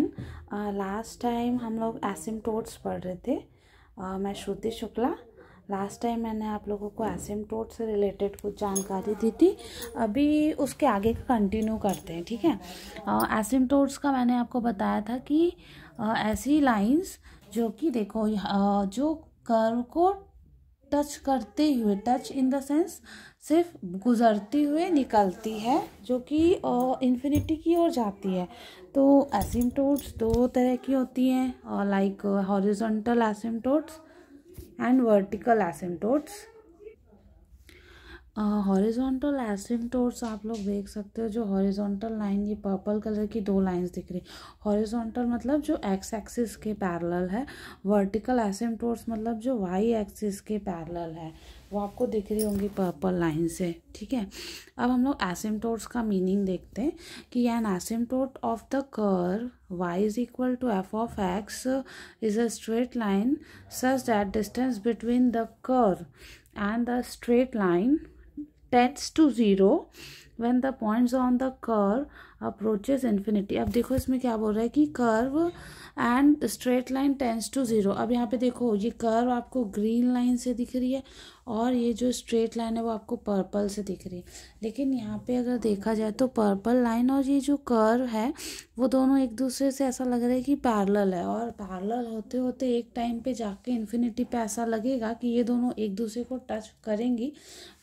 Last time हम लोग asymptotes पढ़ रहे थे। मैं श्रुति शुक्ला। लास्ट टाइम मैंने आप लोगों को एसिम्प्टोट से रिलेटेड कुछ जानकारी दी थी। अभी उसके आगे का कंटिन्यू करते हैं, ठीक है। एसिम्प्टोट्स का मैंने आपको बताया था कि ऐसी लाइंस जो कि देखो जो कर्व को टच करते हुए, टच इन द सेंस सिर्फ गुजरती हुए निकलती है, जो कि इन्फिनिटी की ओर जाती है। तो एसिम्प्टोट्स दो तरह की होती हैं, like horizontal asymptotes and vertical asymptotes. Horizontal asymptotes आप लोग देख सकते हो, जो हॉरिजॉन्टल लाइन, ये पर्पल कलर की दो लाइंस दिख रही। हॉरिजॉन्टल मतलब जो एक्स एक्सिस के पैरेलल है, वर्टिकल एसिम्प्टोट्स मतलब जो वाई एक्सिस के पैरेलल है, वो आपको दिख रही होंगी पर्पल लाइन से, ठीक है। अब हम लोग एसिम्प्टोट्स का मीनिंग देखते हैं कि an asymptote of the curve y is equal to f of x is a straight line such that distance between the curve and the straight line tends to 0 when the points on the curve approaches infinity। अब देखो इसमें क्या बोल रहा है कि curve and straight line tends to 0। अब यहाँ पे देखो ये कर्व आपको ग्रीन लाइन से दिख रही है और ये जो स्ट्रेट लाइन है वो आपको पर्पल से दिख रही है। लेकिन यहाँ पे अगर देखा जाए तो पर्पल लाइन और ये जो कर्व है वो दोनों एक दूसरे से ऐसा लग रहा है कि पैरेलल है, और पैरेलल होते होते एक टाइम पे जाके इन्फिनिटी पे ऐसा लगेगा कि ये दोनों एक दूसरे को टच करेंगी,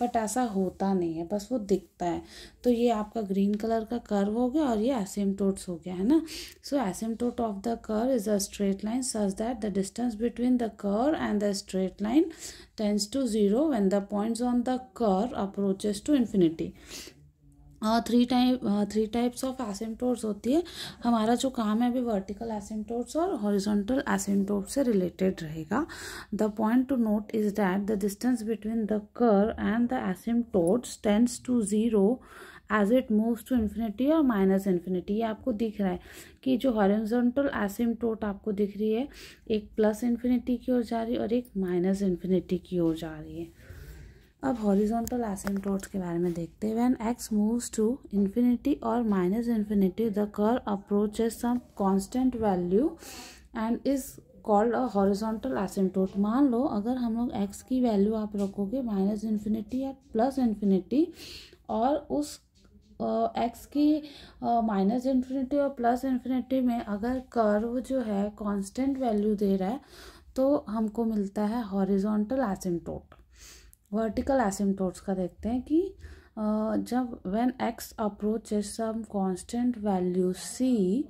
बट ऐसा होता नहीं है, बस वो दिखता है। तो ये आपका ग्रीन कलर का कर्व हो गया और ये एसिम्प्टोट्स हो गया, है ना। So asymptote of the curve is a straight line such that the distance between the curve and the straight line tends to 0 when the points on the curve approaches to infinity। Three types of asymptotes होती है। हमारा जो काम है अभी vertical asymptotes और horizontal asymptote से related रहेगा। The point to note is that the distance between the curve and the asymptotes tends to 0 as it moves to infinity और माइनस इन्फिनिटी। ये आपको दिख रहा है कि जो हॉरिजॉन्टल एसिम्प्टोट आपको दिख रही है, एक प्लस इन्फिनिटी की ओर जा रही है और एक माइनस इन्फिनिटी की ओर जा रही है। अब हॉरिजॉन्टल एसिम्प्टोट्स के बारे में देखते हैं। When x moves to infinity और minus infinity the curve approaches some constant value and is called a horizontal asymptote. मान लो अगर हम लोग एक्स की वैल्यू आप रखोगे माइनस इन्फिनिटी या प्लस इन्फिनिटी, और उस एक्स की माइनस इन्फिनिटी और प्लस इन्फिनिटी में अगर कर्व जो है कांस्टेंट वैल्यू दे रहा है, तो हमको मिलता है हॉरिजॉन्टल एसिम्प्टोट। वर्टिकल एसिम्प्टोट्स का देखते हैं कि जब when x approaches some constant value c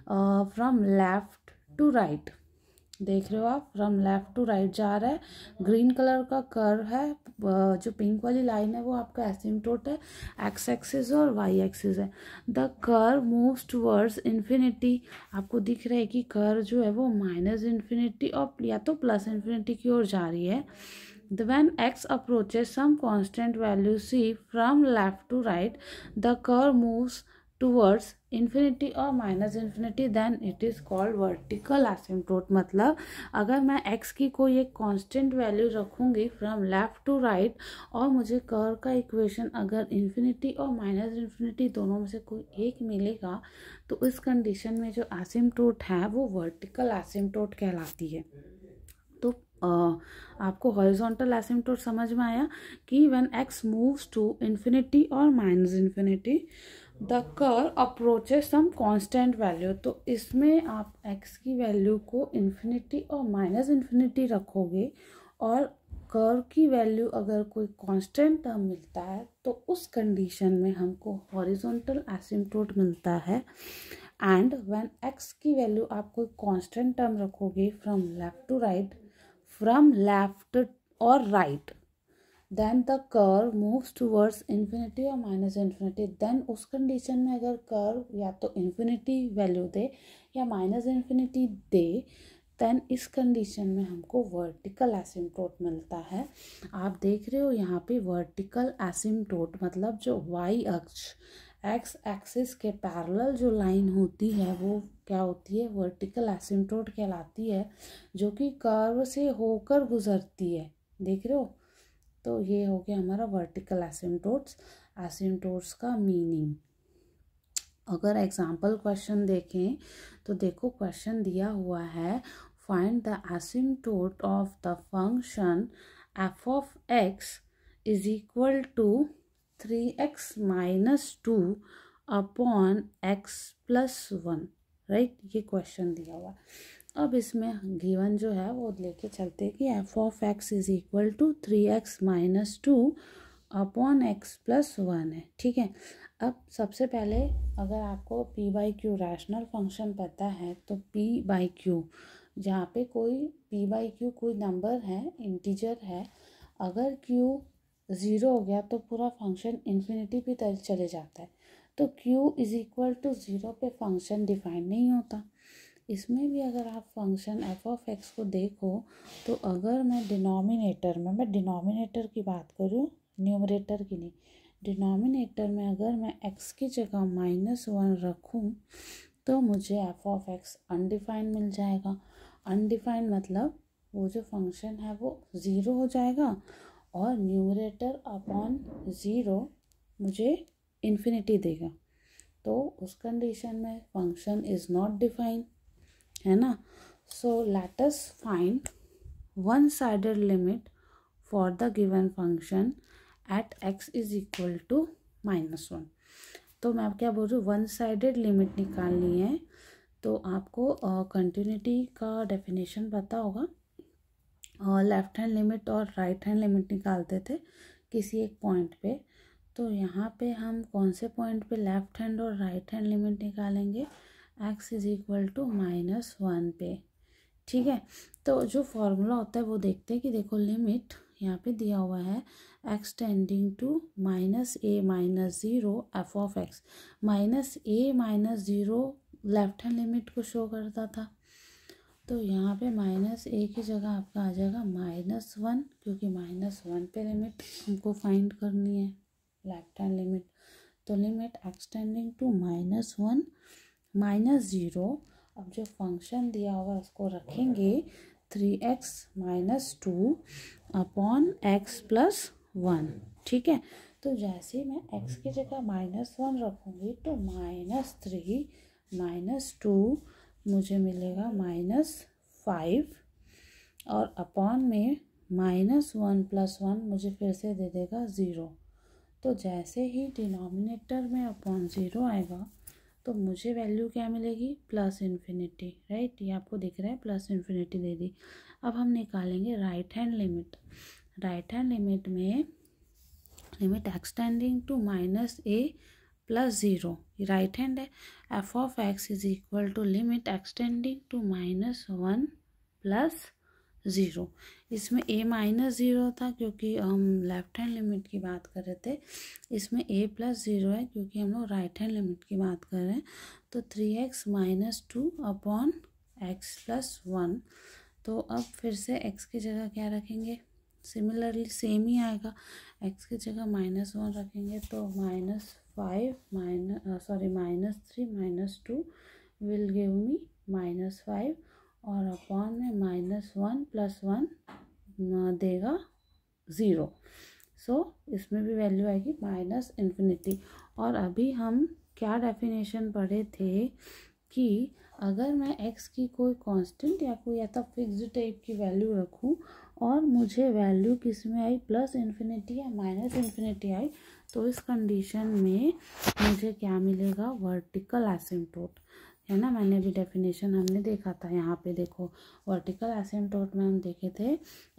from left to right, देख रहे हो आप, फ्रॉम लेफ्ट टू राइट जा रहा है। ग्रीन कलर का कर्व है, जो पिंक वाली लाइन है वो आपका एसिम्प्टोट है, एक्स एक्सिस और वाई एक्सिस है। The curve moves towards infinity. आपको दिख रहा है कि कर्व जो है वो माइनस इन्फिनिटी और या तो प्लस इन्फिनिटी की ओर जा रही है। When x approaches some constant value c from left to right, the curve moves towards infinity or minus infinity, then it is called vertical asymptote। मतलब अगर मैं x की कोई एक कांस्टेंट वैल्यू रखूंगी फ्रॉम लेफ्ट टू राइट और मुझे curve का इक्वेशन अगर इन्फिनिटी और माइनस इन्फिनिटी दोनों में से कोई एक मिलेगा, तो इस कंडीशन में जो एसिम्प्टोट है वो वर्टिकल एसिम्प्टोट कहलाती है। तो आपको हॉरिजॉन्टल एसिम्प्टोट समझ में आया कि when x moves to infinity और minus infinity the curve approaches some constant value. तो इसमें आप एक्स की वैल्यू को इन्फिनिटी और माइनस इन्फिनिटी रखोगे और कर्व की वैल्यू अगर कोई कांस्टेंट टर्म मिलता है, तो उस कंडीशन में हमको हॉरिजॉन्टल एसिम्प्टोट मिलता है। एंड व्हेन एक्स की वैल्यू आप कोई कांस्टेंट टर्म रखोगे from left to right, from left or right, then the curve moves towards infinity or minus infinity। then उस कंडीशन में अगर कर्व या तो इन्फिनिटी वैल्यू दे या माइनस इन्फिनिटी दे, then इस कंडीशन में हमको वर्टिकल एसिम्प्टोट मिलता है। आप देख रहे हो यहाँ पे वर्टिकल एसिम्प्टोट मतलब जो वाई अक्ष एक्स एक्सिस के पैरेलल जो लाइन होती है वो क्या होती है, वर्टिकल एसिम्प्टोट कहलाती है, जो कि कर्व से होकर गुजरती है। देख रहे हो, तो ये हो गया हमारा वर्टिकल एसिम्प्टोट्स का मीनिंग। अगर एग्जाम्पल क्वेश्चन देखें तो देखो क्वेश्चन दिया हुआ है find the asymptote of the function f of x is equal to 3x minus 2 upon x plus 1, right. ये क्वेश्चन दिया हुआ है। अब इसमें गिवन जो है वो लेके चलते कि f of x is equal to 3x minus 2 upon x plus 1 है, ठीक है। अब सबसे पहले अगर आपको p by Q rational function पता है तो p बाई क्यू, जहाँ पे कोई p बाई क्यू कोई नंबर है, इंटीजर है, अगर q 0 हो गया तो पूरा फंक्शन इन्फिनिटी पे चले जाता है। तो q इज इक्वल टू 0 पे फंक्शन डिफाइन नहीं होता। इसमें भी अगर आप फंक्शन एफ ऑफ एक्स को देखो तो अगर मैं डिनोमिनेटर की बात करूँ, न्यूमरेटर की नहीं, डिनोमिनेटर में अगर मैं x की जगह -1 रखूँ तो मुझे एफ ऑफ एक्स अनडिफाइंड मिल जाएगा। अनडिफाइंड मतलब वो जो फंक्शन है वो 0 हो जाएगा और न्यूमरेटर अपॉन 0 मुझे इन्फिनिटी देगा। तो उस कंडीशन में फंक्शन इज़ नॉट डिफाइंड, है ना। So let us find one sided limit for the given function at x is equal to -1। तो मैं क्या बोल रही हूँ, वन साइडेड लिमिट निकालनी है। तो आपको कंटिन्यूटी का डेफिनेशन पता होगा। लेफ्ट हैंड लिमिट और राइट हैंड लिमिट निकालते थे किसी एक पॉइंट पे। तो यहाँ पे हम कौन से पॉइंट पे लेफ्ट हैंड और राइट हैंड लिमिट निकालेंगे, x इज इक्वल टू -1 पे, ठीक है। तो जो फॉर्मूला होता है वो देखते हैं कि देखो लिमिट यहाँ पे दिया हुआ है x tending to -a minus 0 f of x. -a-0 left hand limit को शो करता था। तो यहाँ पे -a की जगह आपका आ जाएगा -1, क्योंकि -1 पे लिमिट हमको फाइंड करनी है, लेफ्ट हैंड लिमिट। तो लिमिट x टेंडिंग टू -1 -0। अब जो फंक्शन दिया हुआ उसको रखेंगे 3x minus 2 upon x plus 1, ठीक है। तो जैसे मैं x की जगह -1 रखूँगी तो -3 -2 मुझे मिलेगा -5 और अपॉन में -1 प्लस 1 मुझे फिर से दे देगा 0। तो जैसे ही डिनोमिनेटर में अपॉन 0 आएगा तो मुझे वैल्यू क्या मिलेगी, प्लस इन्फिनिटी, राइट। ये आपको दिख रहा है प्लस इन्फिनिटी दे दी। अब हम निकालेंगे right hand limit. Right hand limit में limit x tending to -a plus 0, right hand है। F of x is equal to limit x tending to -1 plus 0। इसमें a-0 था क्योंकि हम लेफ्ट हैंड लिमिट की बात कर रहे थे। इसमें a प्लस 0 है क्योंकि हम लोग राइट हैंड लिमिट की बात कर रहे हैं। तो 3x minus 2 upon x plus 1। तो अब फिर से x की जगह क्या रखेंगे, सिमिलरली सेम ही आएगा। x की जगह -1 रखेंगे तो -3 -2 विल गिव मी -5 और अपॉन में -1 प्लस 1 देगा 0। सो इसमें भी वैल्यू आएगी -इन्फिनिटी। और अभी हम क्या डेफिनेशन पढ़े थे कि अगर मैं x की कोई कांस्टेंट या कोई ऐसा फिक्स्ड टाइप की वैल्यू रखूं और मुझे वैल्यू किस में आई, प्लस इन्फिनिटी या माइनस इन्फिनिटी आई, तो इस कंडीशन में मुझे क्या मिलेगा, वर्टिकल एसिम्टोट, है ना। मैंने भी डेफिनेशन हमने देखा था। यहाँ पे देखो वर्टिकल एसिम्टोट में हम देखे थे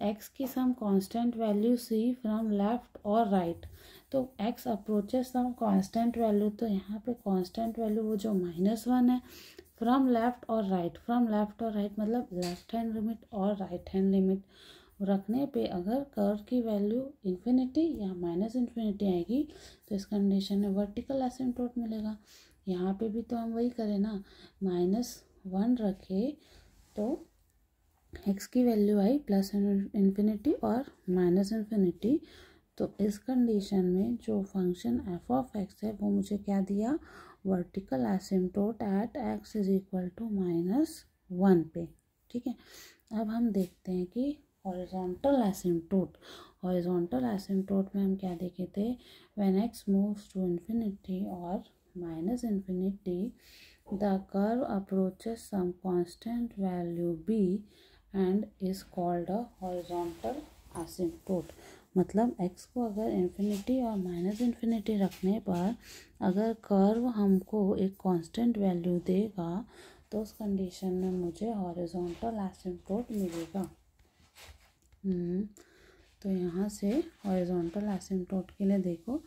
x की some constant value c from left और राइट। तो x approaches some constant value, तो यहाँ पे कांस्टेंट वैल्यू वो जो -1 है फ्रॉम लेफ्ट और राइट। फ्रॉम लेफ्ट और राइट मतलब लेफ्ट हैंड लिमिट और राइट हैंड लिमिट रखने पे अगर कर्व की वैल्यू इन्फिनिटी या -इन्फिनिटी आएगी तो इस कंडीशन में वर्टिकल एसिम्टोट मिलेगा। यहाँ पे भी तो हम वही करें ना, -1 रखे तो x की वैल्यू आई प्लस इन्फिनिटी और -इन्फिनिटी। तो इस कंडीशन में जो फंक्शन एफ ऑफ एक्स है वो मुझे क्या दिया, vertical asymptote at x is equal to -1 पे, ठीक है। अब हम देखते हैं कि हॉरिजॉन्टल एसिम्टोट। हॉरिजॉन्टल एसिम्टोट में हम क्या देखे थे, when x moves to infinity और minus infinity, the curve approaches some constant value b and is called a horizontal asymptote। मतलब x को अगर इन्फिनिटी और माइनस इन्फिनिटी रखने पर अगर कर्व हमको एक कांस्टेंट वैल्यू देगा तो उस कंडीशन में मुझे हॉरिजॉन्टल एसिम्प्टोट मिलेगा। तो यहाँ से हॉरिजॉन्टल एसिम्प्टोट के लिए देखो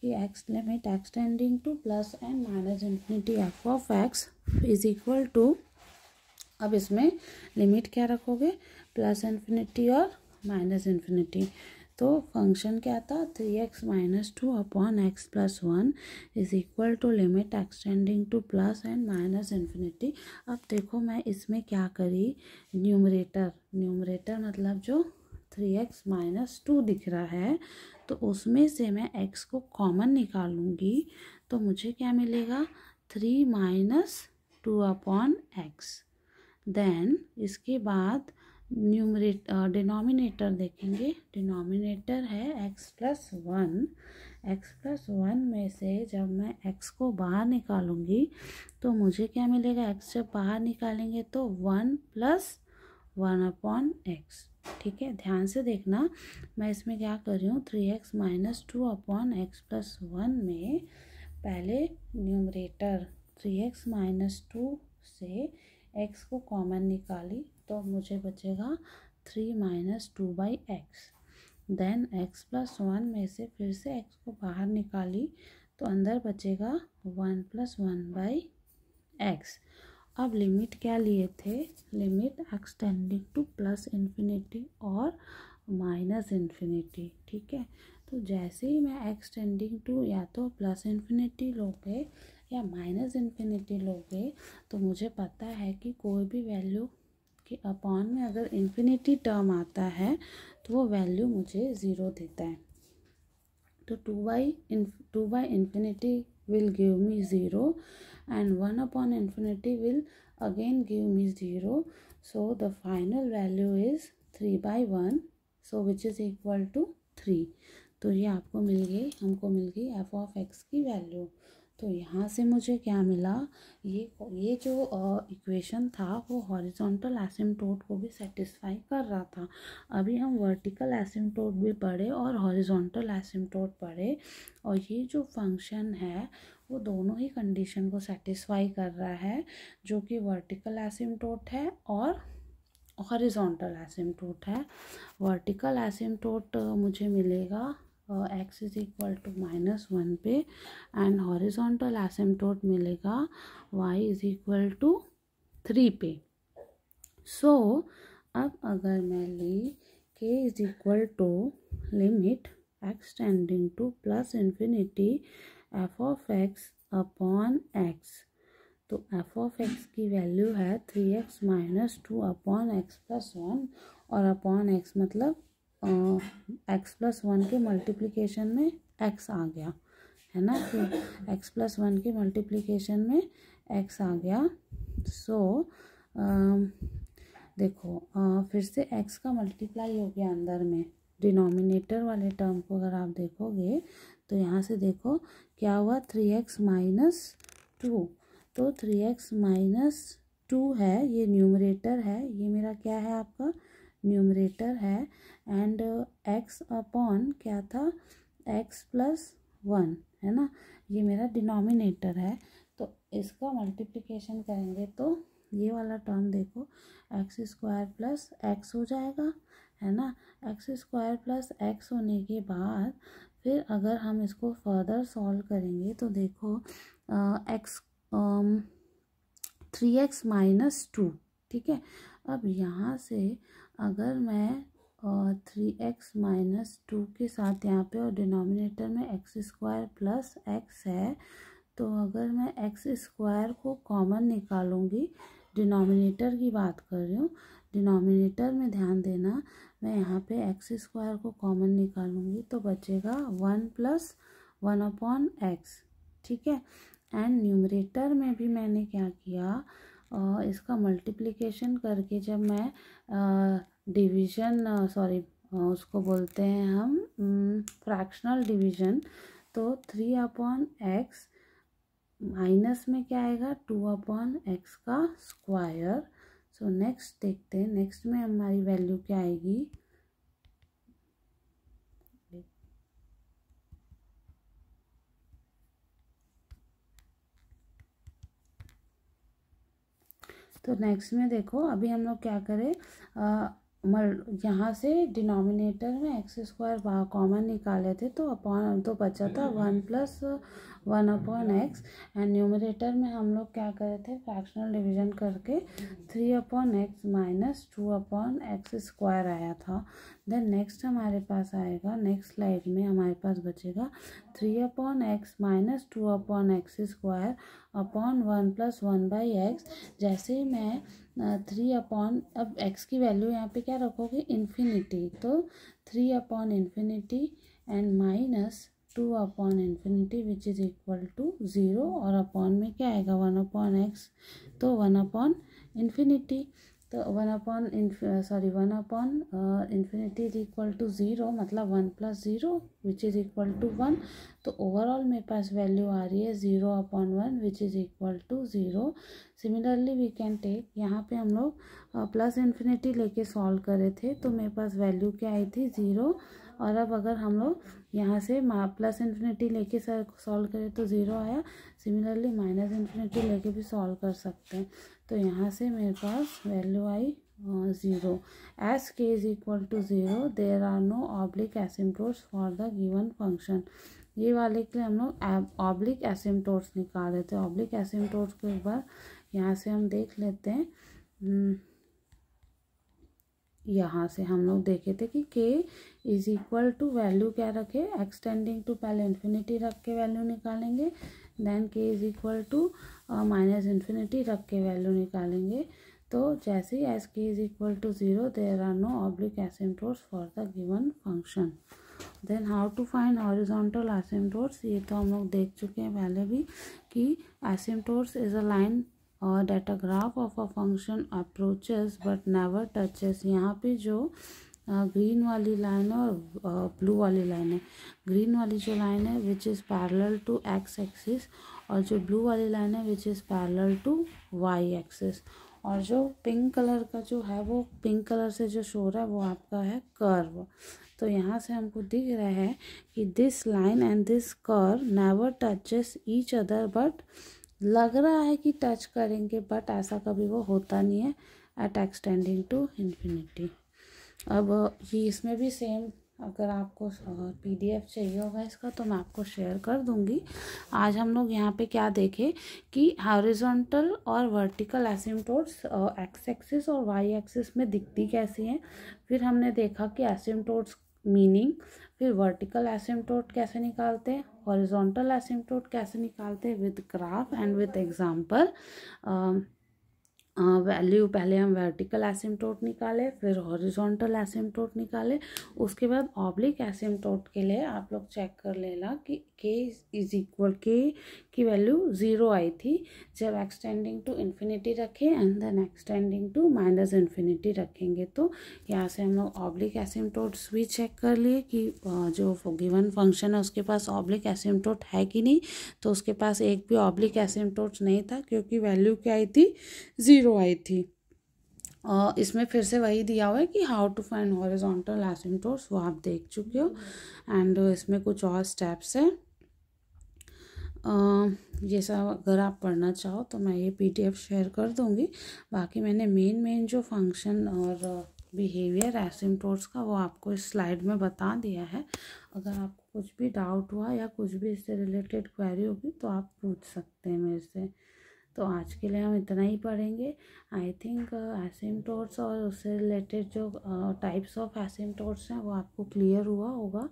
कि x limit x tending to plus and minus infinity f of x is equal to, अब इसमें लिमिट क्या रखोगे, प्लस इन्फिनिटी और माइनस इन्फिनिटी। तो फंक्शन क्या था, 3x minus 2 upon x plus 1 is equal to limit x tending to plus and minus infinity. अब देखो मैं इसमें क्या करी, न्यूमरेटर मतलब जो 3x माइनस 2 दिख रहा है तो उसमें से मैं x को कॉमन निकालूंगी तो मुझे क्या मिलेगा, 3 माइनस 2 अपॉन एक्स। देन इसके बाद डिनोमिनेटर देखेंगे, डिनोमिनेटर है x प्लस 1। एक्स प्लस 1 में से जब मैं x को बाहर निकालूंगी तो मुझे क्या मिलेगा, x जब बाहर निकालेंगे तो 1 प्लस 1 अपॉन एक्स। ठीक है, ध्यान से देखना, मैं इसमें क्या कर रही हूँ, 3x minus 2 upon x plus 1 में पहले न्यूमरेटर 3x माइनस 2 से x को कॉमन निकाली तो मुझे बचेगा 3 minus 2 by x. Then x plus 1 में से फिर से x को बाहर निकाली तो अंदर बचेगा 1 प्लस 1 बाई एक्स। अब लिमिट क्या लिए थे, limit x tending to plus infinity और माइनस इन्फिनिटी। ठीक है, तो जैसे ही मैं x टेंडिंग टू या तो प्लस इन्फिनिटी लोगे या माइनस इन्फिनिटी लोगे तो मुझे पता है कि कोई भी वैल्यू के अपॉन में अगर इन्फिनिटी टर्म आता है तो वो वैल्यू मुझे ज़ीरो देता है। तो 2 by infinity will give me 0 and 1 upon infinity will again give me 0. So the final value is 3 by 1, so which is equal to 3। तो ये आपको मिल गई, हमको मिल गई एफ ऑफ एक्स की वैल्यू। तो यहाँ से मुझे क्या मिला, ये जो इक्वेशन था वो हॉरिजॉन्टल एसिम्प्टोट को भी सेटिस्फाई कर रहा था। अभी हम वर्टिकल एसिम्प्टोट भी पढ़े और हॉरिजॉन्टल एसिम्प्टोट पढ़े, और ये जो फंक्शन है वो दोनों ही कंडीशन को सेटिस्फाई कर रहा है, जो कि वर्टिकल एसिम्प्टोट है और हॉरिजॉन्टल एसिम्प्टोट है। वर्टिकल एसिम्प्टोट मुझे मिलेगा x इज इक्वल टू -1 पे एंड हॉरिजॉन्टल एसिम्प्टोट मिलेगा y इज इक्वल टू 3 पे। सो अब अगर मैं ली k is equal to limit x tending to plus infinity f of x upon x, तो एफ ऑफ एक्स की वैल्यू है 3x minus 2 upon x plus 1, और अपॉन एक्स मतलब एक्स प्लस 1 के मल्टीप्लिकेशन में x आ गया है ना, तो x प्लस 1 के मल्टीप्लिकेशन में x आ गया। सो देखो फिर से x का मल्टीप्लाई हो गया अंदर में, डिनोमिनेटर वाले टर्म को अगर आप देखोगे तो यहाँ से देखो क्या हुआ, 3x माइनस 2, तो 3x माइनस 2 है, ये न्यूमरेटर है, ये मेरा क्या है आपका न्यूमरेटर है, एंड x अपॉन क्या था, x प्लस 1 है ना, ये मेरा डिनोमिनेटर है। तो इसका मल्टीप्लिकेशन करेंगे तो ये वाला टर्म देखो एक्स स्क्वायर प्लस एक्स हो जाएगा, है ना। एक्स स्क्वायर प्लस एक्स होने के बाद फिर अगर हम इसको फर्दर सॉल्व करेंगे तो देखो एक्स 3x माइनस 2, ठीक है। अब यहाँ से अगर मैं 3x माइनस 2 के साथ यहाँ पे और डिनोमिनेटर में एक्स स्क्वायर प्लस एक्स है, तो अगर मैं एक्स स्क्वायर को कॉमन निकालूंगी, डिनोमिनेटर की बात कर रही हूँ, डिनोमिनेटर में ध्यान देना, मैं यहाँ पे एक्स स्क्वायर को कॉमन निकालूंगी तो बचेगा 1 प्लस 1 अपॉन एक्स, ठीक है। एंड न्यूमरेटर में भी मैंने क्या किया, इसका मल्टीप्लिकेशन करके जब मैं डिवीज़न उसको बोलते हैं हम फ्रैक्शनल डिवीज़न, तो 3 अपॉन एक्स माइनस में क्या आएगा 2/x का स्क्वायर। सो नेक्स्ट देखते हैं, नेक्स्ट में हमारी वैल्यू क्या आएगी। तो नेक्स्ट में देखो, अभी हम लोग क्या करें, यहाँ से डिनोमिनेटर में एक्स स्क्वायर कॉमन निकाले थे, तो अपॉन तो बचा था 1+1/x, एंड न्यूमरेटर में हम लोग क्या करे थे, फ्रैक्शनल डिवीजन करके 3/x माइनस 2/x स्क्वायर आया था। देन नेक्स्ट हमारे पास आएगा, नेक्स्ट स्लाइड में हमारे पास बचेगा 3/x minus 2/x square upon 1+1/x। जैसे ही मैं 3 अब x की वैल्यू यहाँ पे क्या रखोगे, इन्फिनिटी, तो 3/∞ and minus 2/∞ which is equal to 0, और अपॉन में क्या आएगा 1/x, तो 1/∞, तो 1/∞ इज इक्वल टू 0, मतलब 1+0 विच इज इक्वल टू 1। तो ओवरऑल मेरे पास वैल्यू आ रही है 0/1 which is equal to 0। Similarly we can take, यहाँ पे हम लोग +∞ लेके सॉल्व करे थे, तो मेरे पास वैल्यू क्या आई थी 0, और अब अगर हम लोग यहाँ से +∞ लेके सॉल्व करें तो 0 आया। सिमिलरली -∞ लेके भी सॉल्व कर सकते हैं, तो यहाँ से मेरे पास वैल्यू आई 0। As k is equal to 0 there are no oblique asymptotes for the given function. ये वाले के लिए हम लोग ऑब्लिक एसिम्प्टोट्स निकाले थे। ऑब्लिक एसिम्प्टोट्स को एक बार यहाँ से हम देख लेते हैं। यहाँ से हम लोग देखे थे कि k is equal to value क्या रखे, एक्सटेंडिंग टू पहले इन्फिनिटी रख के वैल्यू निकालेंगे, then k is equal to -∞ रख के वैल्यू निकालेंगे। तो जैसे ही as k is equal to 0 there are no oblique asymptotes for the given function. Then how to find horizontal asymptotes, ये तो हम लोग देख चुके हैं पहले भी कि asymptotes is a line that a graph of a function approaches but never touches। यहाँ पे जो ग्रीन वाली लाइन है और ब्लू वाली लाइन है, ग्रीन वाली जो लाइन है which is parallel to x axis, और जो ब्लू वाली लाइन है which is parallel to y axis, और जो पिंक कलर का जो है वो पिंक कलर से जो शो रहा है वो आपका है कर्व। तो यहाँ से हमको दिख रहा है कि this line and this curve never touches each other, but लग रहा है कि टच करेंगे, बट ऐसा कभी वो होता नहीं है एट एक्सटेंडिंग टू इन्फिनिटी। अब ये इसमें भी सेम, अगर आपको PDF चाहिए होगा इसका तो मैं आपको शेयर कर दूंगी। आज हम लोग यहाँ पे क्या देखें कि हॉरिजॉन्टल और वर्टिकल एसिम्प्टोट्स एक्स एक्सिस और वाई एक्सिस में दिखती कैसी हैं। फिर हमने देखा कि एसिम्प्टोट्स मीनिंग, फिर वर्टिकल एसिम्प्टोट कैसे निकालते हैं, हॉरिजॉन्टल एसिम्प्टोट कैसे निकालते हैं with graph and with example. Value पहले हम वर्टिकल एसिम्प्टोट निकाले, फिर हॉरिजॉन्टल एसिम्प्टोट निकाले, उसके बाद ऑब्लिक एसिम्प्टोट के लिए आप लोग चेक कर लेना कि k इज इक्वल, k की वैल्यू 0 आई थी जब एक्सटेंडिंग टू इन्फिनिटी रखे एंड देन एक्सटेंडिंग टू -∞ रखेंगे। तो यहाँ से हम लोग ऑब्लिक एसिम्प्टोट्स भी चेक कर लिए कि जो गिवन फंक्शन है उसके पास ऑब्लिक एसिम्प्टोट है कि नहीं, तो उसके पास एक भी ऑब्लिक एसिम्प्टोट नहीं था क्योंकि वैल्यू क्या आई थी 0 आई थी। इसमें फिर से वही दिया हुआ है कि how to find horizontal asymptotes, वो आप देख चुके हो, एंड इसमें कुछ और स्टेप्स है। ये सब अगर आप पढ़ना चाहो तो मैं ये PDF शेयर कर दूँगी। बाकी मैंने मेन जो फंक्शन और बिहेवियर एसिम्प्टोट्स का वो आपको इस स्लाइड में बता दिया है। अगर आपको कुछ भी डाउट हुआ या कुछ भी इससे रिलेटेड क्वेरी होगी तो आप पूछ सकते हैं मेरे से। तो आज के लिए हम इतना ही पढ़ेंगे। आई थिंक एसिम्प्टोट्स और उससे रिलेटेड जो टाइप्स ऑफ एसिम्प्टोट्स हैं वो आपको क्लियर हुआ होगा,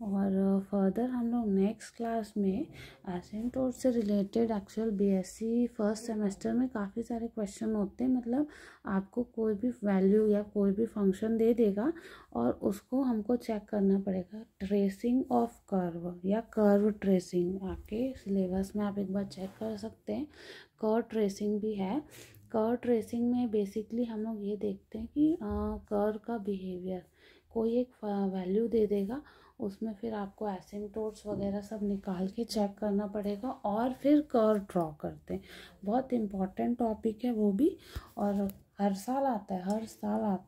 और फर्दर हम लोग नेक्स्ट क्लास में एसिम्प्टोट से related actual BSc first semester में काफ़ी सारे क्वेश्चन होते हैं। मतलब आपको कोई भी वैल्यू या कोई भी फंक्शन दे देगा और उसको हमको चेक करना पड़ेगा, ट्रेसिंग ऑफ कर्व या कर्व ट्रेसिंग। आपके सिलेबस में आप एक बार चेक कर सकते हैं, कर्व ट्रेसिंग भी है। कर्व ट्रेसिंग में बेसिकली हम लोग ये देखते हैं कि कर्व का बिहेवियर, कोई एक वैल्यू दे देगा उसमें फिर आपको एसिम्प्टोट्स वगैरह सब निकाल के चेक करना पड़ेगा और फिर कर्व ड्रॉ करते हैं। बहुत इम्पॉर्टेंट टॉपिक है वो भी, और हर साल आता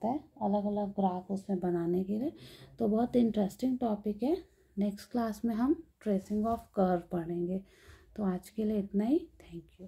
है अलग अलग ग्राफ उसमें बनाने के लिए। तो बहुत इंटरेस्टिंग टॉपिक है। नेक्स्ट क्लास में हम ट्रेसिंग ऑफ कर्व पढ़ेंगे। तो आज के लिए इतना ही। Thank you.